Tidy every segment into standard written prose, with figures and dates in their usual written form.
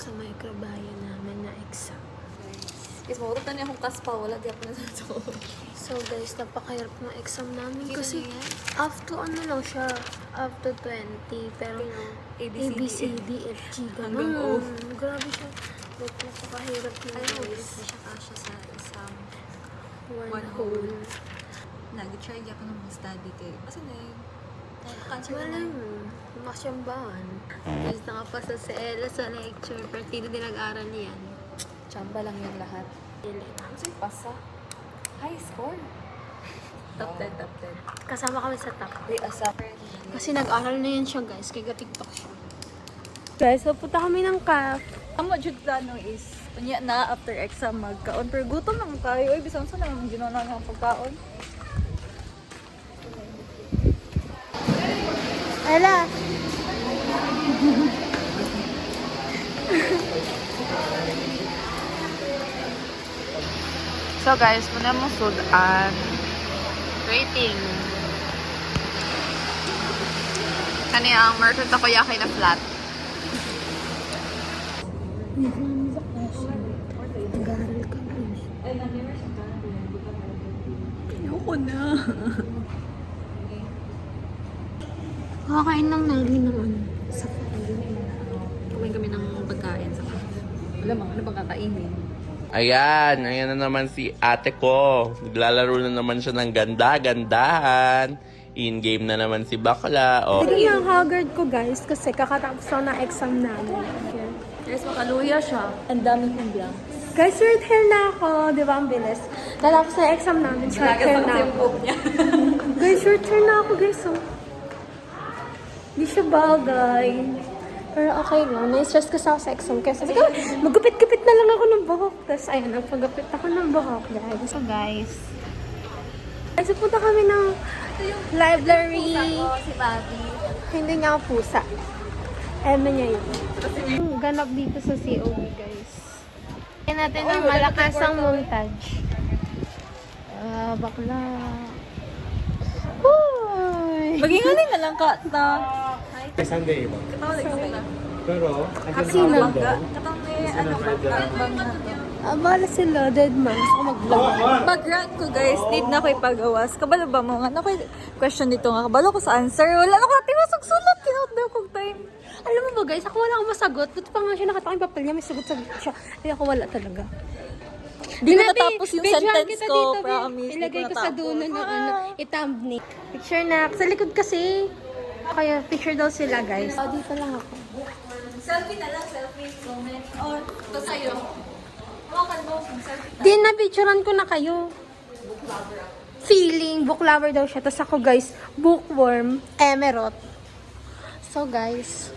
sa microbiome namin na exam. Guys, mautot na niya akong kaspa. Wala, di ako na to. So guys, napakahirap ng exam namin Kita kasi niyo yan? up to ano lang siya, up to 20, pero A, B, C, D, F, G, Hanggang ganun. O. Grabe siya. Like, napakahirap na Alam mo, guys. hindi siya kasya sa isang One whole. nag-try ako ng study kay. Kasi na yun. Cancer Wala na. mo. Masyambahan. Guys, nakapasa sa Ella sa lecture, pero hindi din nag-aral yan. Chamba lang yung lahat. Kasi pasa. High score. Top 10, top 10. Kasama kami sa top. Wait, asa. Kasi nag-aral na yan siya guys, kaya TikTok siya. Guys, so punta kami ng CAF. Ang majud plano is, kunya na after exam magkaon. Pero gutom naman kayo. Uy, bisan sa naman ginawa ng pagkaon. Ella! So guys, muna mo sudan. Rating. Kani ang merchant takoyaki na flat. Dito namin sa klase. Nag-aaral kami. Ayoko na. Kakain lang namin ng ano. Sa Kumain kami ng pagkain sa wala mang, ano bang kakainin? Ayan na naman si ate ko. Naglalaro na naman siya ng ganda-gandahan. In-game na naman si bakla. Oh. Tignan niyo ang haggard ko guys kasi kakatapos lang na exam namin. Here. Guys, makaluya siya. Ang dami kong blank. Guys, short hair na ako. Di ba ang bilis? Tatapos na exam namin, short hair na ako. niya. Guys, short hair na ako guys. Oh. Hindi siya bagay. Pero okay lang. Nai-stress kasi ako sa exam. Kaya sabi ko, magupit-gupit na lang ako ng buhok. Tapos ayun, nagpagupit ako ng buhok guys. So guys, guys, punta kami ng library. Si Bobby. Hindi niya ako pusa. Eme niya yun. Ganap dito sa COB, guys. Kaya natin ang malakas ang montage. Bakla. Uy! Magingaling na lang ka. Sunday ba? Katawag ko na. Pero, Sino? Katawag may ano bang na to. Bala sila, dead man. Gusto ko mag-vlog. Pag-rank ko guys, need na ko ipagawas. Kabalo ba mo nga? Ako question dito nga. Kabalo ko sa answer. Wala na ko natin masagsulat. Kinout daw kong time. Alam mo ba guys, ako wala akong masagot. Buti pa nga siya nakatakang papel niya, may sagot-sagot siya. Ay ako wala talaga. Di ko natapos yung Videohan sentence kita ko. dito, Promise. ilagay ko sa dulo ng Ah. ano, i-thumbnail. Picture na. Sa likod kasi. Kaya picture daw sila guys. Dito lang ako. Selfie na lang. Selfie. Comment. Or ito sa'yo. Hawakan mo. Selfie. Di na picturean ko na kayo. Feeling, book lover daw siya. Tapos ako guys, bookworm, emerald. So guys.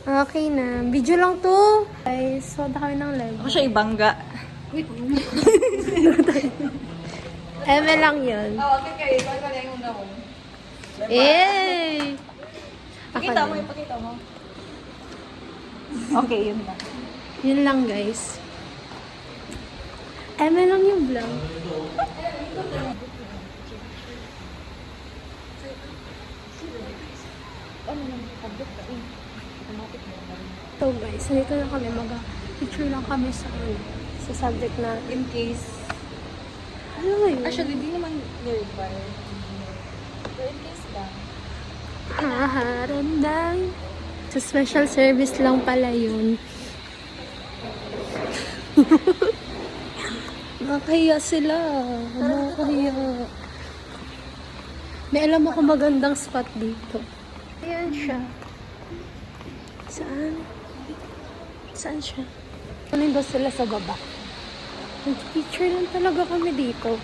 Okay na. Video lang to. Guys, so kami ng live. Ako siya ibangga. Eme lang yun. Okay kayo. Ipagka na yung una ko. Eh! Pakita mo. Ipakita mo. Okay, yun na. Yun lang guys. Eme lang yung vlog. So guys, nandito na kami. Mag-picture lang kami sa subject na In case. ano nga yun? Actually, di naman required. Pero in case lang. Haharanday. Sa special service lang pala yun. Nakahiya sila. Nakahiya. May alam ako magandang spot dito. Ayan siya. Saan? Saan siya? Ano ba sila sa baba? Nag-picture lang talaga kami dito.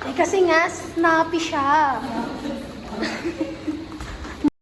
Eh kasi nga, snappy siya.